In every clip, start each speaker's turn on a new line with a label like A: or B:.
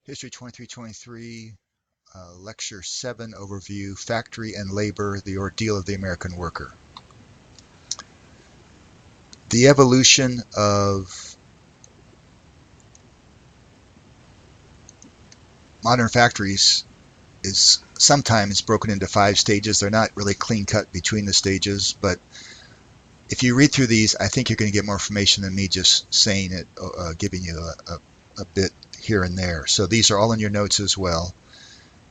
A: History 2323, Lecture 7 Overview, Factory and Labor, the Ordeal of the American Worker. The evolution of modern factories is sometimes broken into 5 stages. They're not really clean cut between the stages, but if you read through these, I think you're going to get more information than me just saying it, giving you a bit here and there. So these are all in your notes as well.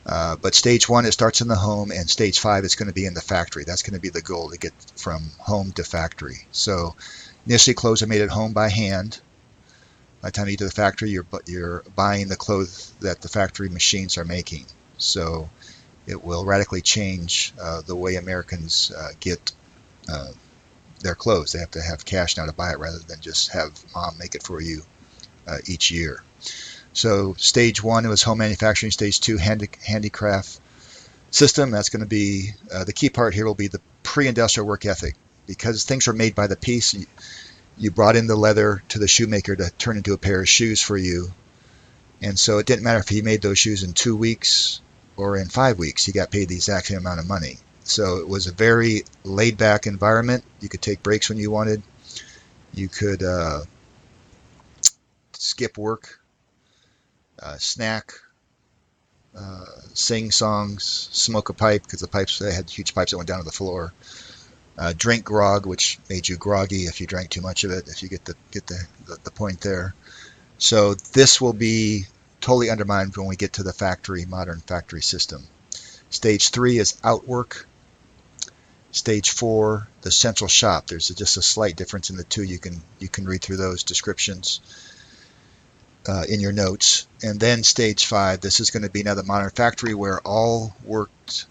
A: But stage 1, it starts in the home, and stage 5 is going to be in the factory. That's going to be the goal, to get from home to factory. So initially, clothes are made at home by hand. By the time you get to the factory, you're buying the clothes that the factory machines are making. So it will radically change the way Americans get their clothes. They have to have cash now to buy it, rather than just have mom make it for you each year. So stage 1, it was home manufacturing. Stage 2, handicraft system. That's going to be the key part here will be the pre-industrial work ethic, because things were made by the piece. You brought in the leather to the shoemaker to turn into a pair of shoes for you, and so it didn't matter if he made those shoes in 2 weeks or in 5 weeks. He got paid the exact same amount of money. So it was a very laid-back environment. You could take breaks when you wanted. You could skip work, snack, sing songs, smoke a pipe, because they had huge pipes that went down to the floor. Drink grog, which made you groggy if you drank too much of it. If you get the point there. So this will be totally undermined when we get to the modern factory system. Stage 3 is outwork. Stage 4, the central shop. There's just a slight difference in the two. You can read through those descriptions in your notes. And then stage 5, this is going to be now the modern factory, where all worked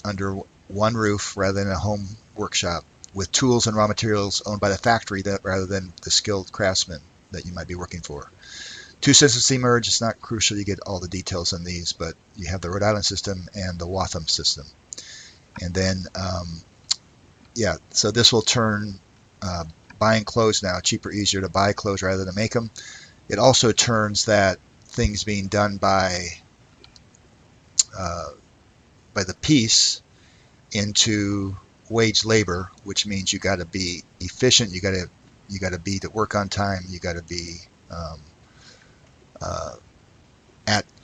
A: under one roof rather than a home workshop, with tools and raw materials owned by the factory rather than the skilled craftsmen that you might be working for. 2 systems emerge. It's not crucial you get all the details on these, but you have the Rhode Island system and the Waltham system. And then, so this will turn buying clothes now cheaper, easier to buy clothes rather than make them. It also turns that things being done by the piece into wage labor, which means you got to be efficient. You got to be to work on time. You got to be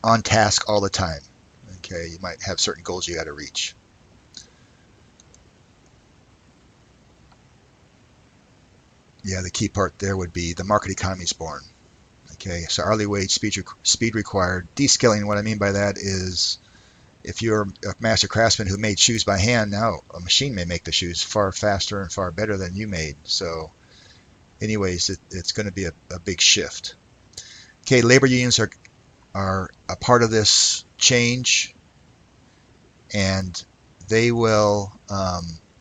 A: on task all the time. Okay, you might have certain goals you got to reach. Yeah, the key part there would be the market economy is born. Okay, so hourly wage, speed required. Descaling, what I mean by that is, if you're a master craftsman who made shoes by hand, now a machine may make the shoes far faster and far better than you made. So anyways, it's going to be a big shift. Okay, labor unions are a part of this change, and they will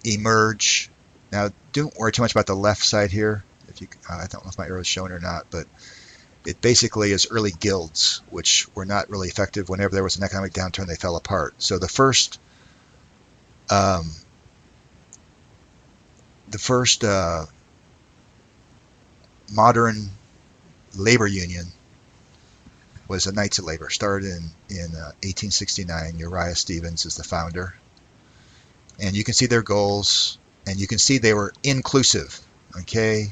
A: emerge. Now, don't worry too much about the left side here. I don't know if my arrow is showing or not, but it basically is early guilds, which were not really effective. Whenever there was an economic downturn, they fell apart. So the first modern labor union was the Knights of Labor. Started in 1869. Uriah Stevens is the founder. And you can see their goals, and you can see they were inclusive. Okay,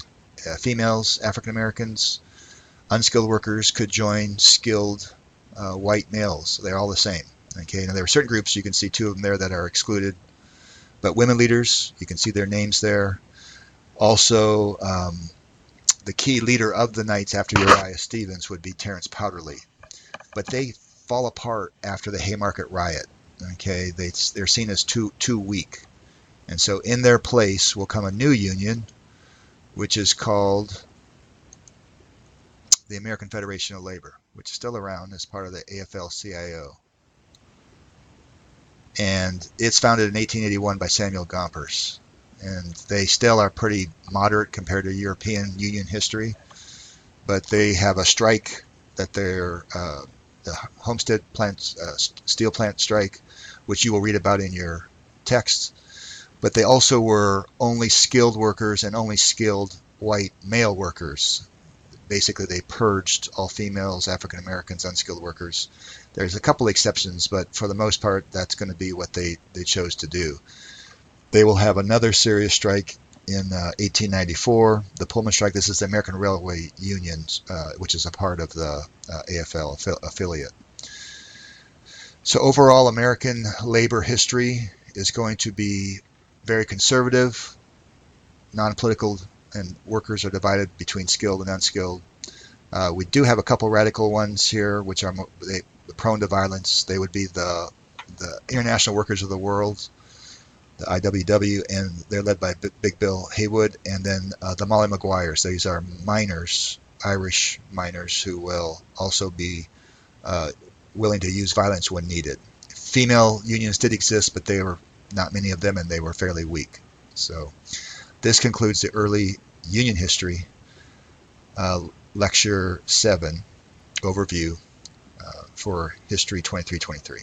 A: females, African Americans, unskilled workers could join skilled white males. They're all the same. Okay, now there are certain groups, you can see 2 of them there that are excluded, but women leaders, you can see their names there. Also, the key leader of the Knights after Uriah Stevens would be Terence Powderly, but they fall apart after the Haymarket riot. Okay, they're seen as too weak, and so in their place will come a new union, which is called the American Federation of Labor, which is still around as part of the AFL-CIO. And it's founded in 1881 by Samuel Gompers. And they still are pretty moderate compared to European Union history, but they have a strike that they're the Homestead steel plant strike, which you will read about in your text. But they also were only skilled workers and only skilled white male workers. basically they purged all females, African Americans, unskilled workers. There's a couple exceptions, but for the most part, that's going to be what they chose to do. They will have another serious strike in 1894, the Pullman strike. This is the American Railway Union, which is a part of the AFL affiliate. So overall, American labor history is going to be very conservative, non-political, and workers are divided between skilled and unskilled. We do have a couple radical ones here, which are prone to violence. They would be the International Workers of the World, the IWW, and they're led by Big Bill Haywood, and then the Molly Maguires. These are miners, Irish miners, who will also be willing to use violence when needed. Female unions did exist, but they were not many of them, and they were fairly weak. So this concludes the early union history, lecture 7 overview for History 2323.